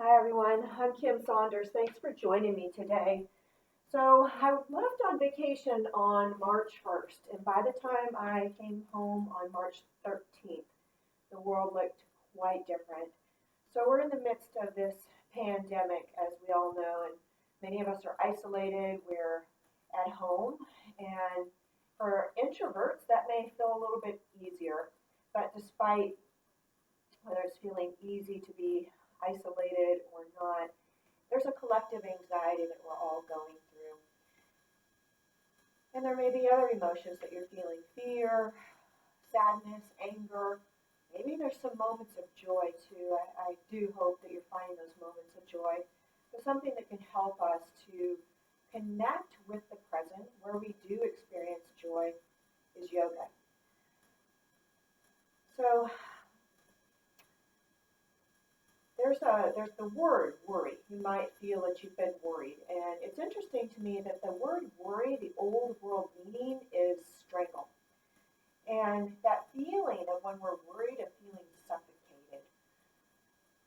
Hi everyone, I'm Kim Saunders. Thanks for joining me today. So I left on vacation on March 1st, and by the time I came home on March 13th, the world looked quite different. So we're in the midst of this pandemic, as we all know, and many of us are isolated. We're at home, and for introverts, that may feel a little bit easier. But despite whether it's feeling easy to be isolated or not, there's a collective anxiety that we're all going through. And there may be other emotions that you're feeling: fear, sadness, anger. Maybe there's some moments of joy too. I do hope that you're finding those moments of joy. But something that can help us to connect with the present, where we do experience joy, is yoga. So there's the word worry. You might feel that you've been worried, and it's interesting to me that the word worry, the old world meaning, is strangle. And that feeling of when we're worried, of feeling suffocated.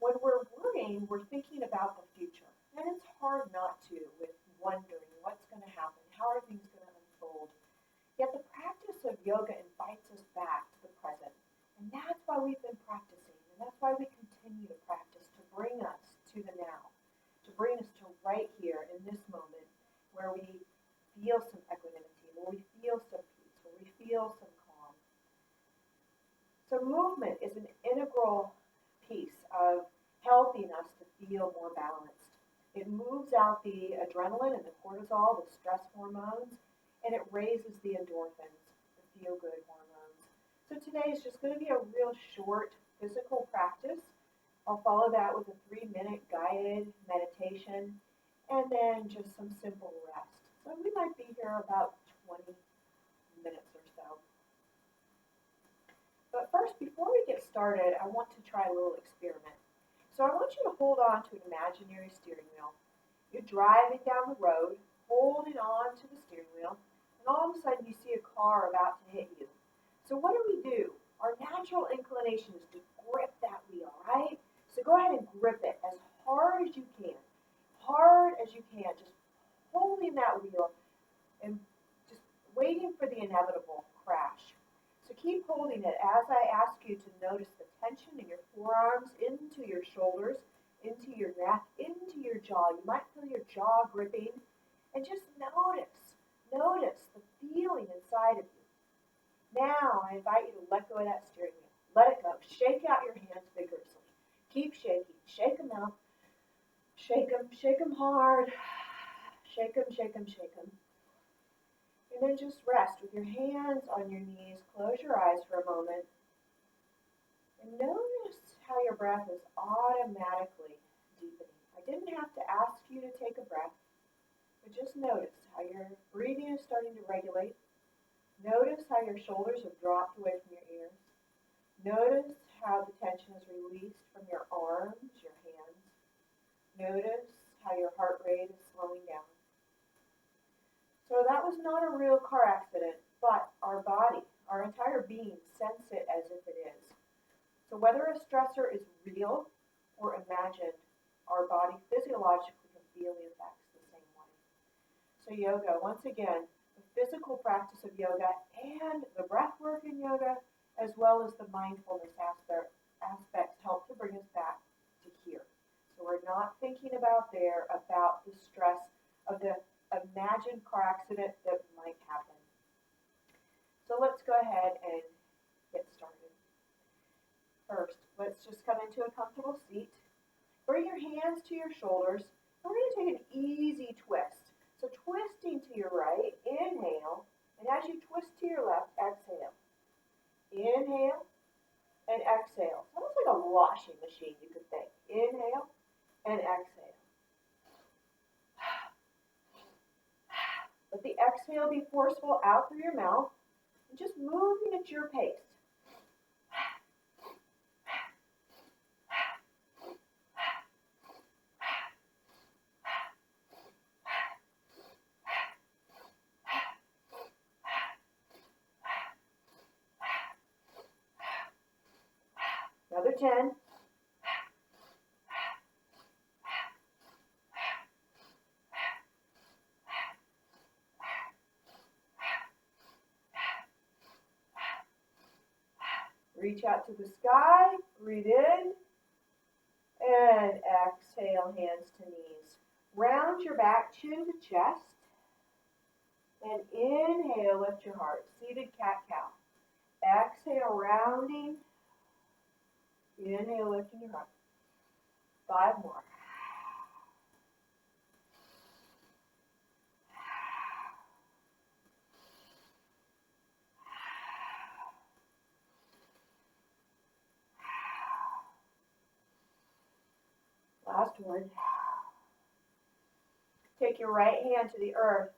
When we're worrying, we're thinking about the future, and it's hard not to, with wondering what's going to happen, how are things going to unfold. Yet the practice of yoga invites us back to the present, and that's why we've been practicing, and that's why we continue to practice, to bring us to the now, to bring us to right here in this moment where we feel some equanimity, where we feel some peace, where we feel some calm. So movement is an integral piece of helping us to feel more balanced. It moves out the adrenaline and the cortisol, the stress hormones, and it raises the endorphins, the feel-good hormones. So today is just going to be a real short physical practice. I'll follow that with a 3-minute guided meditation and then just some simple rest. So we might be here about 20 minutes or so. But first, before we get started, I want to try a little experiment. So I want you to hold on to an imaginary steering wheel. You're driving down the road, holding on to the steering wheel, and all of a sudden you see a car about to hit you. So what do? Our natural inclination is to grip that wheel, right? So go ahead and grip it as hard as you can. Hard as you can, just holding that wheel and just waiting for the inevitable crash. So keep holding it as I ask you to notice the tension in your forearms, into your shoulders, into your neck, into your jaw. You might feel your jaw gripping, and just notice the feeling inside of you. Now I invite you to let go of that steering wheel. Let it go. Shake out your hands vigorously. Keep shaking. Shake them out. Shake them hard. Shake them, shake them, shake them. And then just rest with your hands on your knees. Close your eyes for a moment. And notice how your breath is automatically deepening. I didn't have to ask you to take a breath, but just notice how your breathing is starting to regulate. Notice how your shoulders have dropped away from your ears. Notice how the tension is released from your arms, your hands. Notice how your heart rate is slowing down. So that was not a real car accident, but our body, our entire being, sense it as if it is. So whether a stressor is real or imagined, our body physiologically can feel the effects the same way. So yoga, once again, the physical practice of yoga and the breath work in yoga, as well as the mindfulness aspects, help to bring us back to here. So we're not thinking about the stress of the imagined car accident that might happen. So let's go ahead and get started. First, let's just come into a comfortable seat. Bring your hands to your shoulders. We're going to take an easy twist. So twisting to your right, inhale, and as you twist to your left, exhale. Inhale and exhale. It's almost like a washing machine, you could think. Inhale and exhale. Let the exhale be forceful out through your mouth, and just moving at your pace. Another 10. Reach out to the sky, breathe in, and exhale, hands to knees. Round your back, chin to chest, and inhale, lift your heart, seated cat-cow. Exhale, rounding, inhale, lifting your heart. 5 more. Last one. Take your right hand to the earth.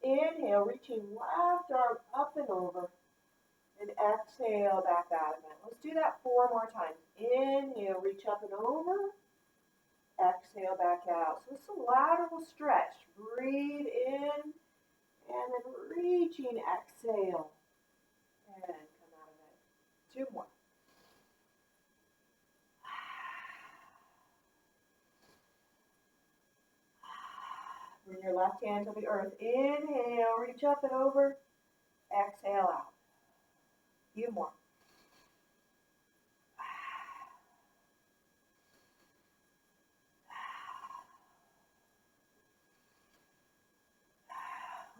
Inhale, reaching left arm up and over. And exhale, back out of it. Let's do that 4 more times. Inhale, reach up and over. Exhale, back out. So this is a lateral stretch. Breathe in, and then reaching, exhale. And come out of it. 2 more. Bring your left hand to the earth. Inhale, reach up and over. Exhale out. Few more.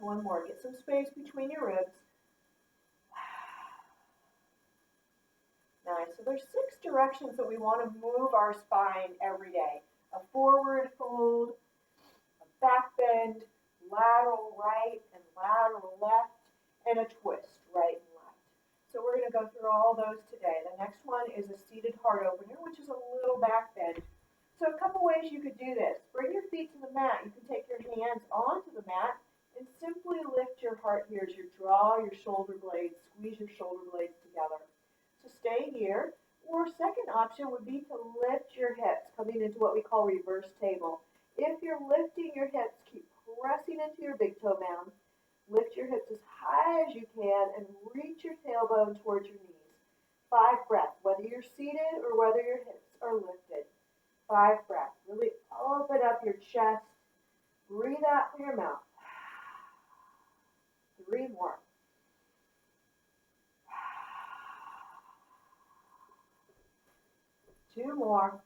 One more. Get some space between your ribs. Nice. So there's 6 directions that we want to move our spine every day. A forward fold, a back bend, lateral right and lateral left, and a twist right and left. So we're going to go through all those today. The next one is a seated heart opener, which is a little back bend. So a couple ways you could do this. Bring your feet to the mat. You can take your hands onto the mat and simply lift your heart here as you draw your shoulder blades, squeeze your shoulder blades together. So stay here. Or second option would be to lift your hips, coming into what we call reverse table. If you're lifting your hips, keep pressing into your big toe mound. Lift your hips as high as you can and reach your tailbone towards your knees. 5 breaths, whether you're seated or whether your hips are lifted. 5 breaths. Really open up your chest. Breathe out through your mouth. 3 more. Two more.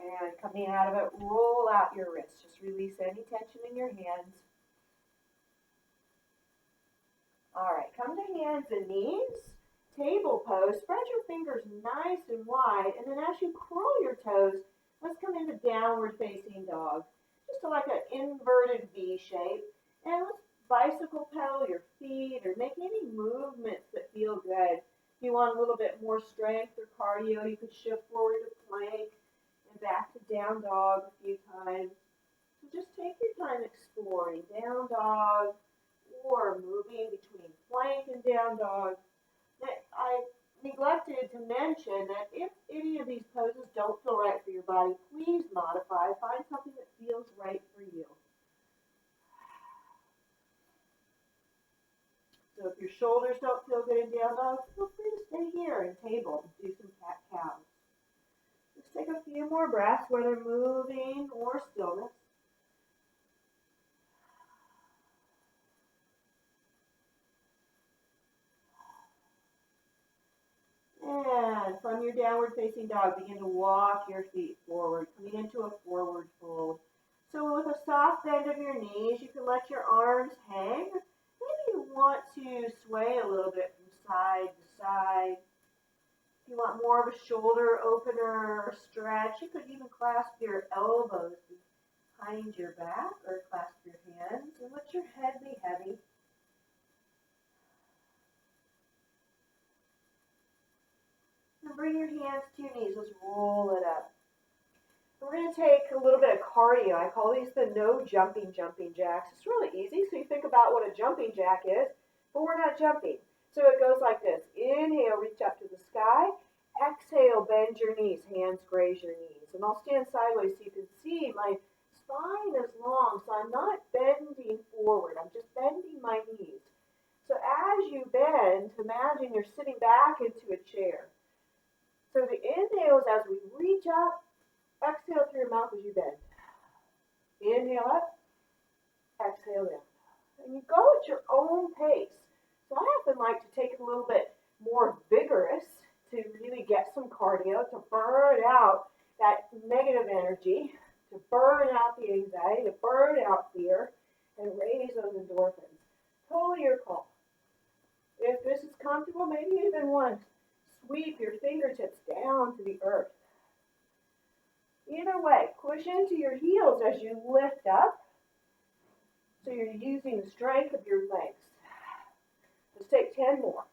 And coming out of it, roll out your wrists. Just release any tension in your hands. All right, come to hands and knees. Table pose. Spread your fingers nice and wide. And then as you curl your toes, let's come into downward facing dog. Just like an inverted V shape. And let's bicycle pedal your feet or make any movements that feel good. If you want a little bit more strength or cardio, you could shift forward to plank and back to down dog a few times. So just take your time exploring down dog or moving between plank and down dog. Now, I neglected to mention that if any of these poses don't feel right for your body, please modify. Find something that feels right for you. So if your shoulders don't feel good in down dog, feel free to stay here and table and do some cat-cows. Just take a few more breaths, whether moving or stillness. And from your downward facing dog, begin to walk your feet forward, coming into a forward fold. So with a soft bend of your knees, you can let your arms hang. Maybe you want to sway a little bit from side to side. If you want more of a shoulder opener or stretch, you could even clasp your elbows behind your back or clasp your hands and let your head be heavy. And bring your hands to your knees. Let's roll it up. We're going to take a little bit of cardio. I call these the no jumping jacks. It's really easy. So you think about what a jumping jack is, but we're not jumping. So it goes like this. Inhale, reach up to the sky. Exhale, bend your knees. Hands graze your knees. And I'll stand sideways so you can see my spine is long, so I'm not bending forward. I'm just bending my knees. So as you bend, imagine you're sitting back into a chair. So the inhale is as we reach up. Exhale through your mouth as you bend. Inhale up. exhale down. And you go at your own pace. So I often like to take it a little bit more vigorous to really get some cardio, to burn out that negative energy, to burn out the anxiety, to burn out fear, and raise those endorphins. Totally your call. If this is comfortable, maybe you even want to sweep your fingertips down to the earth. Either way, push into your heels as you lift up. So you're using the strength of your legs. Let's take 10 more.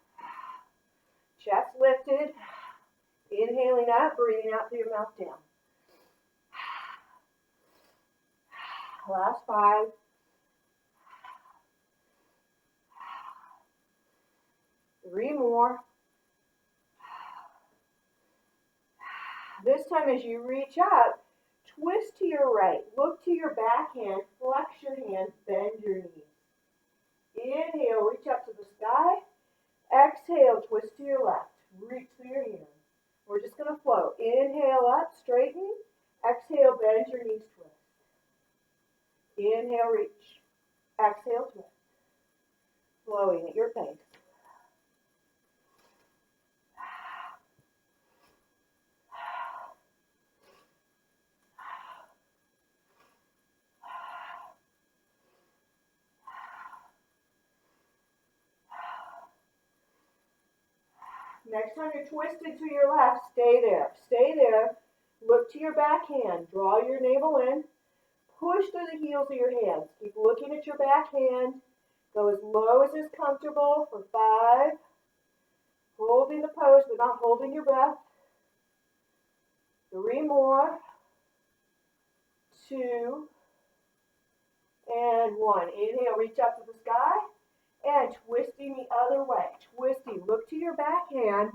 Chest lifted. Inhaling up, breathing out through your mouth down. Last 5. Three more. This time as you reach up, twist to your right. Look to your back hand. Flex your hands. Bend your knees. Inhale, reach up to the sky. Exhale, twist to your left. Reach through your hands. We're just going to float. Inhale up, straighten. Exhale, bend your knees, twist. Inhale, reach. Exhale, twist. Flowing at your pace. Next time you're twisted to your left, stay there. Stay there. Look to your back hand. Draw your navel in. Push through the heels of your hands. Keep looking at your back hand. Go as low as is comfortable for 5. Holding the pose, but not holding your breath. 3 more. 2. And 1. Inhale, reach up to the sky. And twisting the other way. Twisting. Look to your back hand.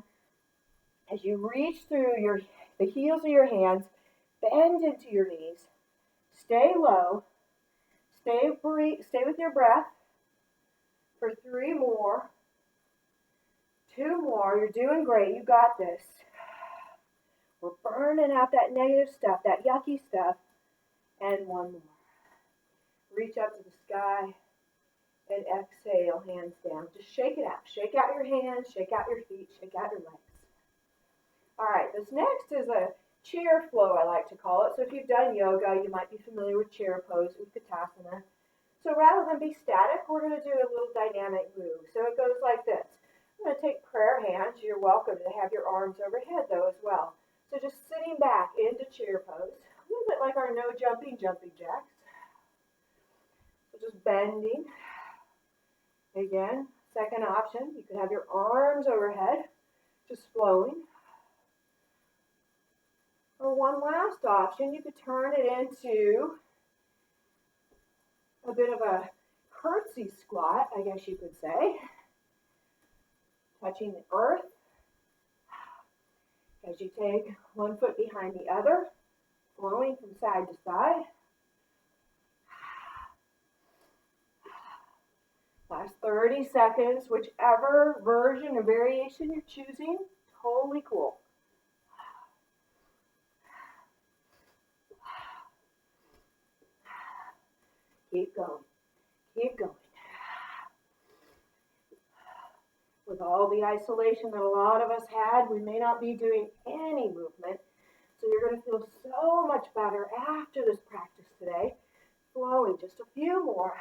As you reach through the heels of your hands, bend into your knees. Stay low. Stay with your breath for 3 more. 2 more. You're doing great. You got this. We're burning out that negative stuff, that yucky stuff. And 1 more. Reach up to the sky and exhale, hands down. Just shake it out. Shake out your hands, shake out your feet, shake out your legs. All right, this next is a chair flow, I like to call it. So if you've done yoga, you might be familiar with chair pose, Utkatasana. So rather than be static, we're going to do a little dynamic move. So it goes like this. I'm going to take prayer hands. You're welcome to have your arms overhead, though, as well. So just sitting back into chair pose, a little bit like our no jumping jacks. So just bending. Again, second option, you could have your arms overhead, just flowing. Or one last option, you could turn it into a bit of a curtsy squat, I guess you could say. Touching the earth as you take one foot behind the other, flowing from side to side. Last 30 seconds, whichever version or variation you're choosing, totally cool. Keep going. Keep going. With all the isolation that a lot of us had, we may not be doing any movement. So you're going to feel so much better after this practice today. Flowing, just a few more.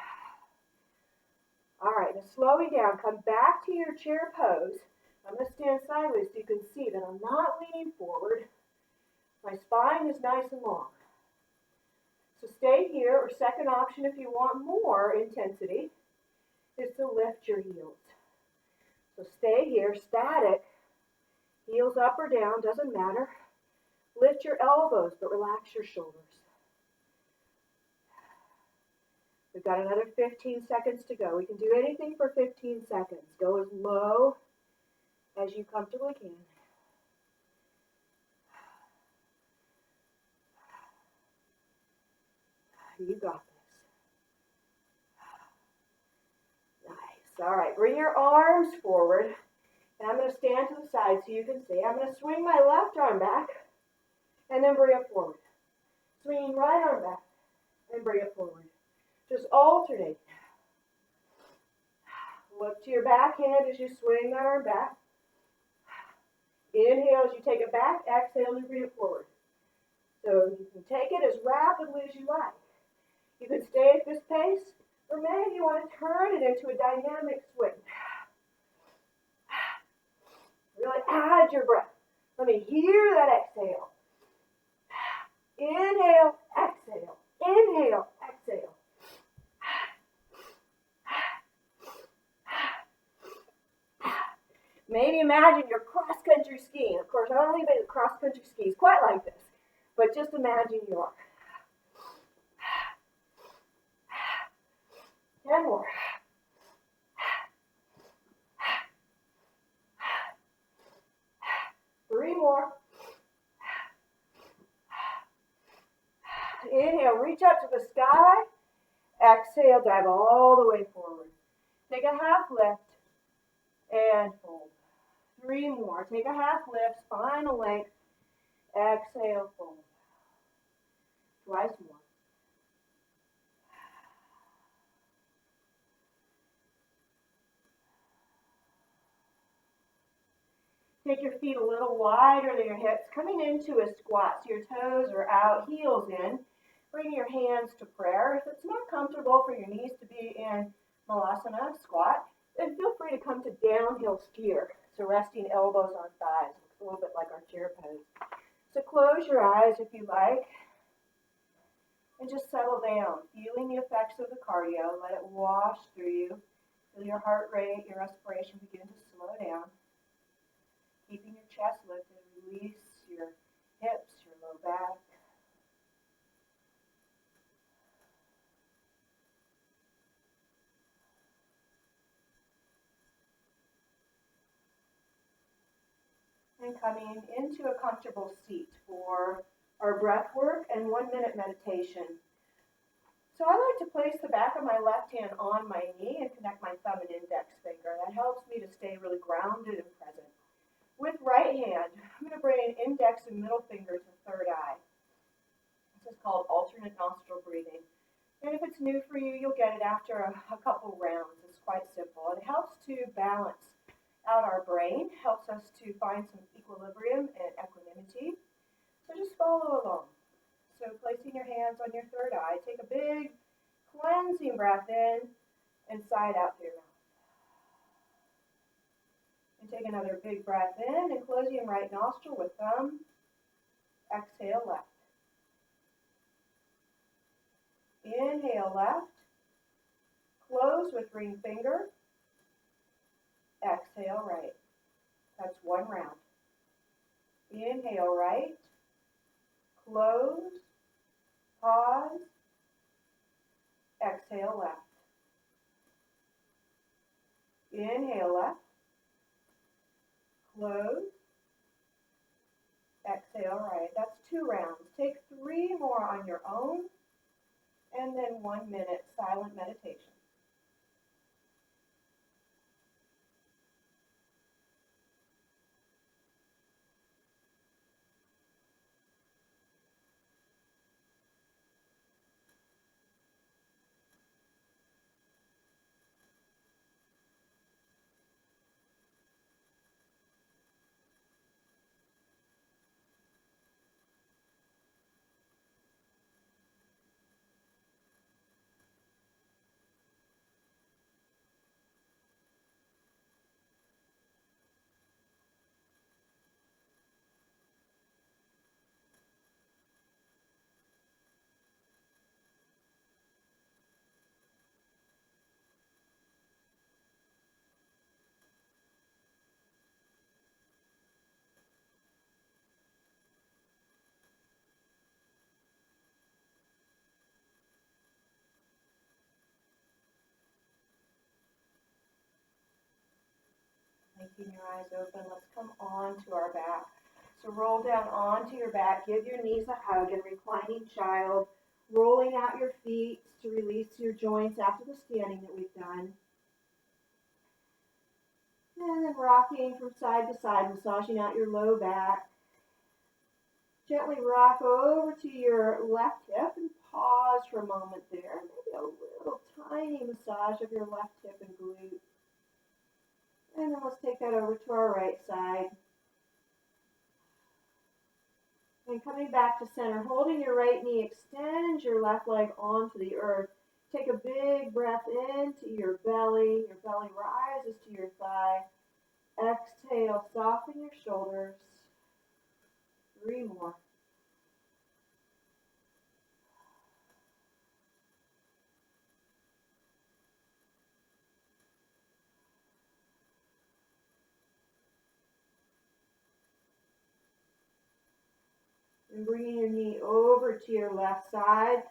All right, now slowing down. Come back to your chair pose. I'm going to stand sideways so you can see that I'm not leaning forward. My spine is nice and long. So stay here, or second option if you want more intensity, is to lift your heels. So stay here, static, heels up or down, doesn't matter. Lift your elbows, but relax your shoulders. We've got another 15 seconds to go. We can do anything for 15 seconds. Go as low as you comfortably can. You got this. Nice. All right, bring your arms forward. And I'm going to stand to the side so you can see. I'm going to swing my left arm back and then bring it forward. Swinging right arm back and bring it forward. Just alternate. Look to your backhand as you swing that arm back. Inhale as you take it back. Exhale to bring it forward. So you can take it as rapidly as you like. You can stay at this pace, or maybe you want to turn it into a dynamic swing. Really add your breath. Let me hear that exhale. Inhale, exhale. Inhale, exhale. Maybe imagine you're cross-country skiing. Of course, I don't think anybody cross-country skis quite like this, but just imagine you are. 10 more. Three more. Inhale, reach up to the sky. Exhale, dive all the way forward. Take a half lift and fold. Three more. Take a half lift, spinal length. Exhale, fold. Twice more. Take your feet a little wider than your hips, coming into a squat. So your toes are out, heels in. Bring your hands to prayer. If it's not comfortable for your knees to be in Malasana, squat, then feel free to come to downhill skier. So resting elbows on thighs. Looks a little bit like our chair pose. So close your eyes if you like. And just settle down, feeling the effects of the cardio. Let it wash through you. Feel your heart rate, your respiration begin to slow down. Keeping your chest lifted, release your hips, your low back. And coming into a comfortable seat for our breath work and 1-minute meditation. So I like to place the back of my left hand on my knee and connect my thumb and index finger. That helps me to stay really grounded and present. With right hand, I'm going to bring index and middle finger to third eye. This is called alternate nostril breathing. And if it's new for you, you'll get it after a couple rounds. It's quite simple. And it helps to balance out our brain, helps us to find some equilibrium and equanimity. So just follow along. So placing your hands on your third eye, take a big cleansing breath in and sigh it out through your mouth. And take another big breath in and close your right nostril with thumb. Exhale left. Inhale left. Close with ring finger. Exhale right. That's one round. Inhale right. Close. Pause. Exhale left. Inhale left. Close. Exhale right. That's 2 rounds. Take 3 more on your own, and then 1 minute silent meditation. Keeping your eyes open, let's come on to our back. So roll down onto your back, give your knees a hug in reclining child, rolling out your feet to release your joints after the standing that we've done. And then rocking from side to side, massaging out your low back. Gently rock over to your left hip and pause for a moment there. Maybe a little tiny massage of your left hip and glute. And then let's take that over to our right side. And coming back to center, holding your right knee, extend your left leg onto the earth. Take a big breath into your belly. Your belly rises to your thigh. Exhale, soften your shoulders. 3 more. And bringing your knee over to your left side.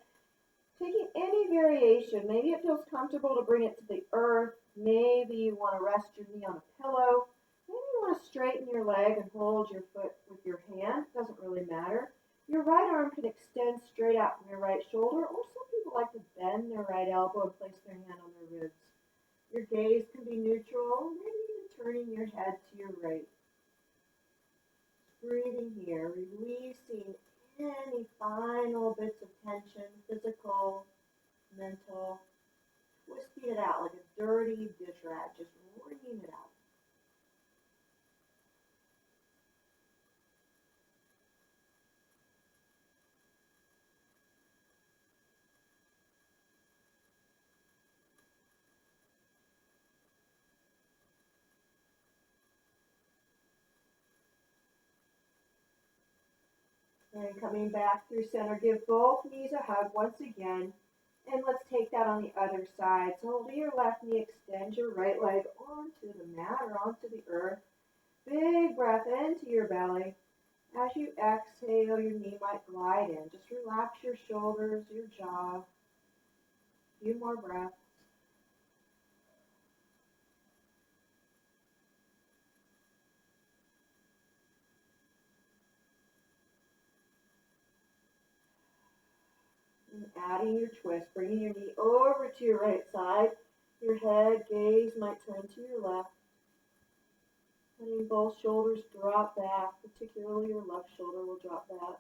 Taking any variation. Maybe it feels comfortable to bring it to the earth. Maybe you want to rest your knee on a pillow. Maybe you want to straighten your leg and hold your foot with your hand. Doesn't really matter. Your right arm can extend straight out from your right shoulder, or some people like to bend their right elbow and place their hand on their ribs. Your gaze can be neutral, maybe even turning your head to your right. Breathing here, releasing any final bits of tension, physical, mental, twisting it out like a dirty dish rag, just wringing it out. And coming back through center, give both knees a hug once again. And let's take that on the other side. So hold your left knee, extend your right leg onto the mat or onto the earth. Big breath into your belly. As you exhale, your knee might glide in. Just relax your shoulders, your jaw. A few more breaths. And adding your twist, bringing your knee over to your right side. Your head, gaze might turn to your left. Letting both shoulders drop back, particularly your left shoulder will drop back.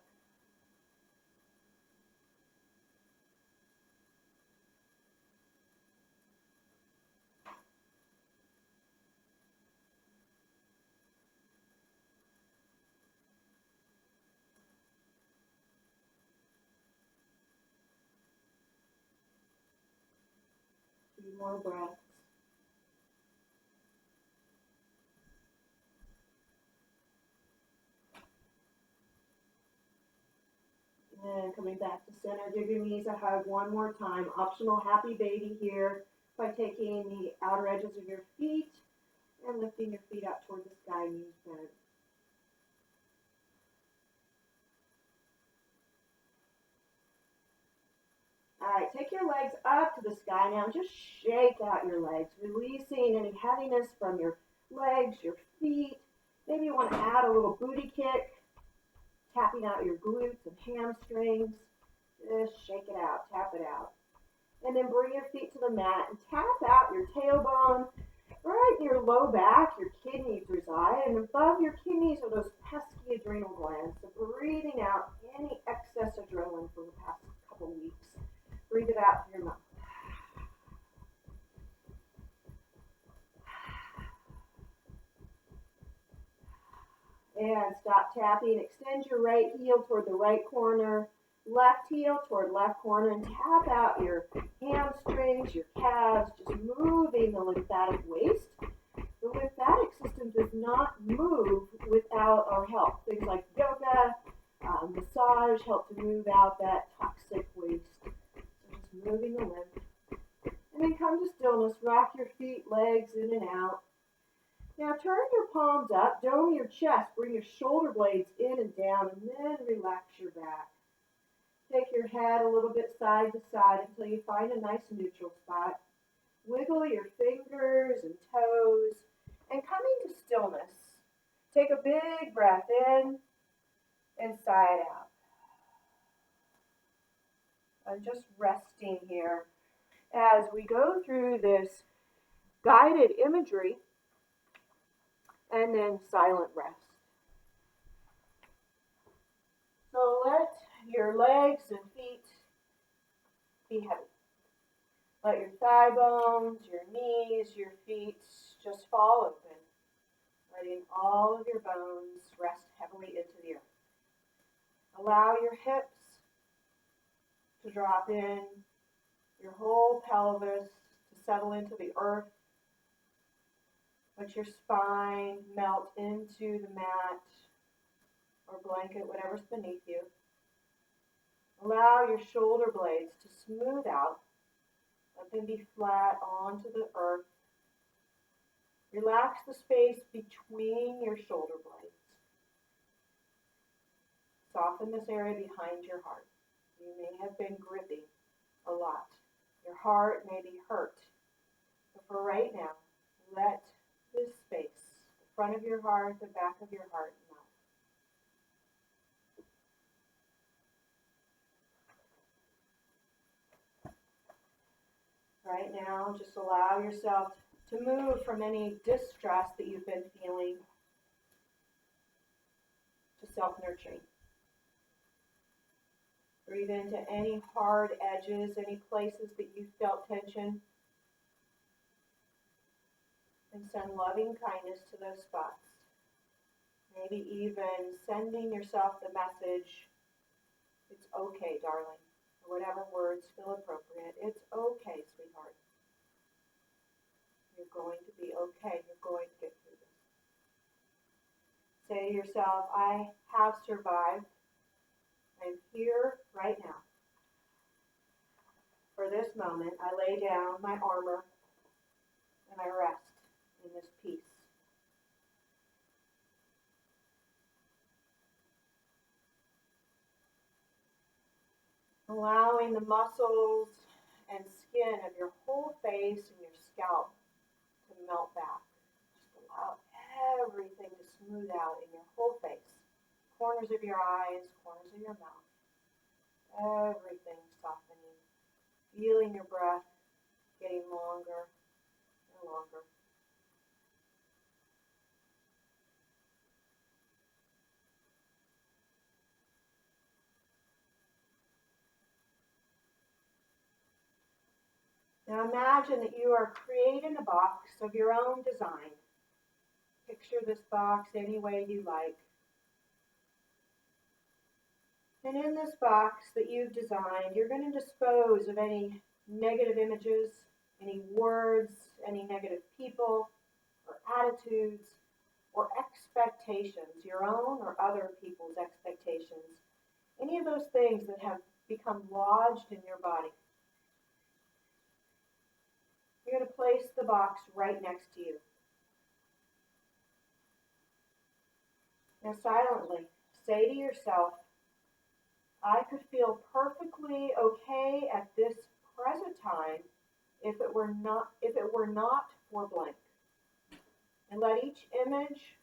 Few more breaths. And coming back to center, give your knees a hug one more time. Optional happy baby here by taking the outer edges of your feet and lifting your feet out toward the sky, knees bent. All right, take your legs up to the sky now. Just shake out your legs, releasing any heaviness from your legs, your feet. Maybe you want to add a little booty kick, tapping out your glutes and hamstrings. Just shake it out, tap it out. And then bring your feet to the mat and tap out your tailbone. Right in your low back, your kidneys reside, and above your kidneys are those pesky adrenal glands. So breathing out any excess adrenaline from the past couple weeks. Breathe it out through your mouth. And stop tapping. Extend your right heel toward the right corner, left heel toward left corner, and tap out your hamstrings, your calves, just moving the lymphatic waist. The lymphatic system does not move without our help. Things like yoga, massage help to move out that toxic waste. So just moving the lymph. And then come to stillness. Rock your feet, legs in and out. Now turn your palms up, dome your chest, bring your shoulder blades in and down, and then relax your back. Take your head a little bit side to side until you find a nice neutral spot. Wiggle your fingers and toes, and coming to stillness. Take a big breath in and sigh it out. I'm just resting here as we go through this guided imagery and then silent rest. So your legs and feet be heavy. Let your thigh bones, your knees, your feet just fall open, letting all of your bones rest heavily into the earth. Allow your hips to drop in, your whole pelvis to settle into the earth. Let your spine melt into the mat or blanket, whatever's beneath you. Allow your shoulder blades to smooth out. Let them be flat onto the earth. Relax the space between your shoulder blades. Soften this area behind your heart. You may have been gripping a lot. Your heart may be hurt. But for right now, let this space, the front of your heart, the back of your heart, melt. Right now, just allow yourself to move from any distress that you've been feeling to self-nurturing. Breathe into any hard edges, any places that you felt tension, and send loving kindness to those spots. Maybe even sending yourself the message, it's okay, darling, or whatever words feel appropriate. It's okay, sweetheart. You're going to be okay. You're going to get through this. Say to yourself, I have survived. I'm here right now. For this moment, I lay down my armor and I rest in this peace. Allowing the muscles and skin of your whole face and your scalp to melt back. Just allow everything to smooth out in your whole face. Corners of your eyes, corners of your mouth. Everything softening. Feeling your breath getting longer and longer. Now imagine that you are creating a box of your own design. Picture this box any way you like. And in this box that you've designed, you're going to dispose of any negative images, any words, any negative people, or attitudes, or expectations, your own or other people's expectations. Any of those things that have become lodged in your body. You're going to place the box right next to you. Now silently say to yourself, I could feel perfectly okay at this present time if it were not for blank. And let each image,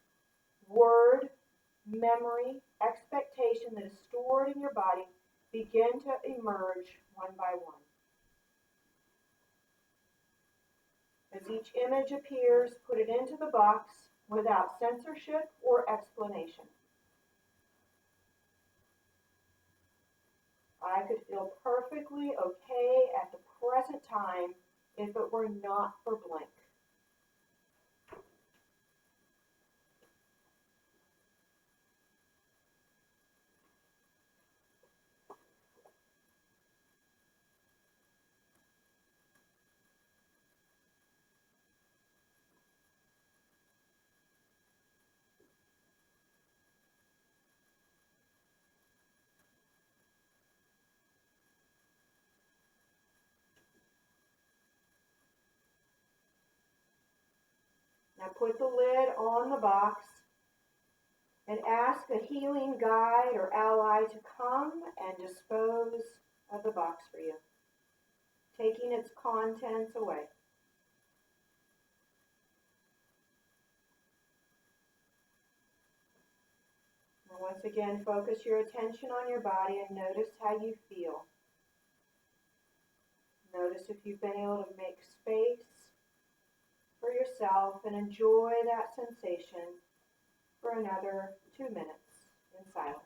word, memory, expectation that is stored in your body begin to emerge one by one. As each image appears, put it into the box without censorship or explanation. I could feel perfectly okay at the present time if it were not for blank. Now put the lid on the box and ask a healing guide or ally to come and dispose of the box for you, taking its contents away. Now once again, focus your attention on your body and notice how you feel. Notice if you've been able to make space for yourself and enjoy that sensation for another 2 minutes in silence.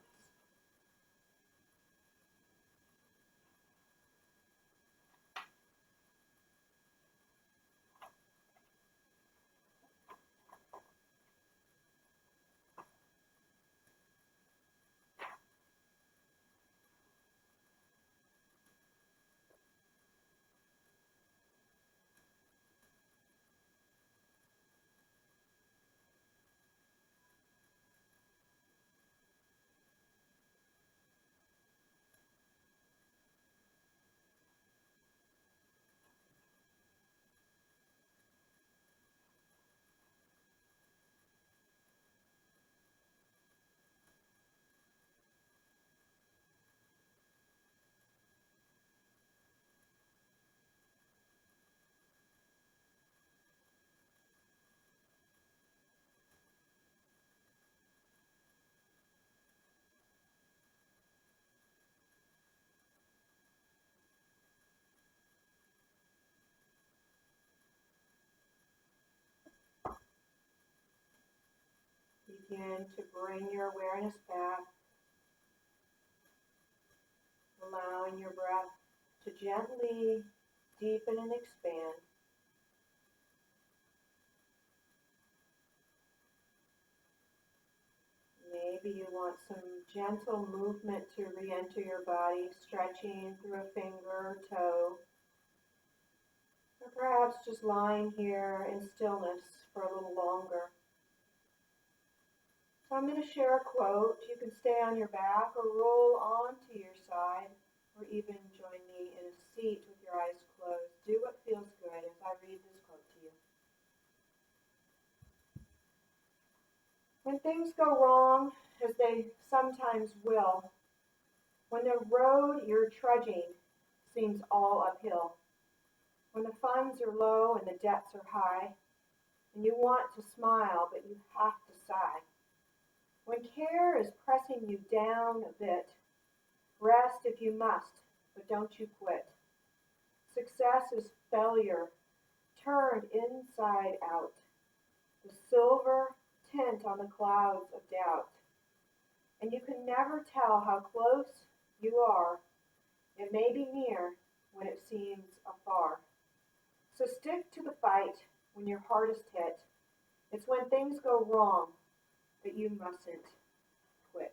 begin to bring your awareness back, allowing your breath to gently deepen and expand. Maybe you want some gentle movement to re-enter your body, stretching through a finger or toe, or perhaps just lying here in stillness for a little longer. So I'm going to share a quote. You can stay on your back or roll onto your side, or even join me in a seat with your eyes closed. Do what feels good as I read this quote to you. When things go wrong, as they sometimes will, when the road you're trudging seems all uphill, when the funds are low and the debts are high, and you want to smile but you have to sigh, when care is pressing you down a bit, rest if you must, but don't you quit. Success is failure turned inside out, the silver tint on the clouds of doubt. And you can never tell how close you are. It may be near when it seems afar. So stick to the fight when you're hardest hit. It's when things go wrong that you mustn't quit.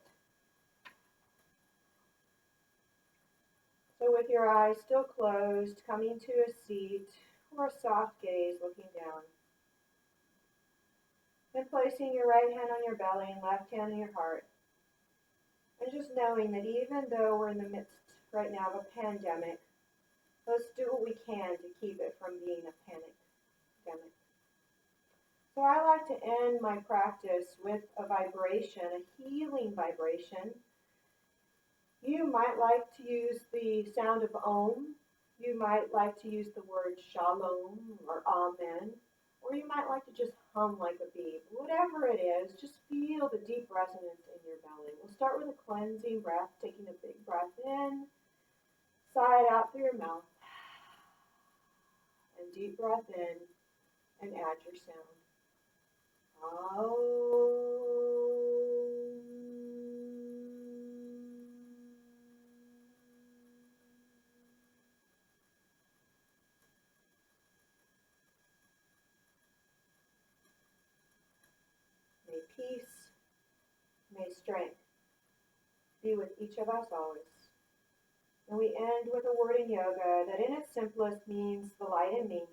So with your eyes still closed, coming to a seat or a soft gaze looking down. Then placing your right hand on your belly and left hand on your heart. And just knowing that even though we're in the midst right now of a pandemic, let's do what we can to keep it from being a pandemic. So I like to end my practice with a vibration, a healing vibration. You might like to use the sound of Om. You might like to use the word Shalom or Amen. Or you might like to just hum like a bee. Whatever it is, just feel the deep resonance in your belly. We'll start with a cleansing breath, taking a big breath in, sigh it out through your mouth, and deep breath in, and add your sound. May peace, may strength be with each of us always. And we end with a word in yoga that in its simplest means the light in me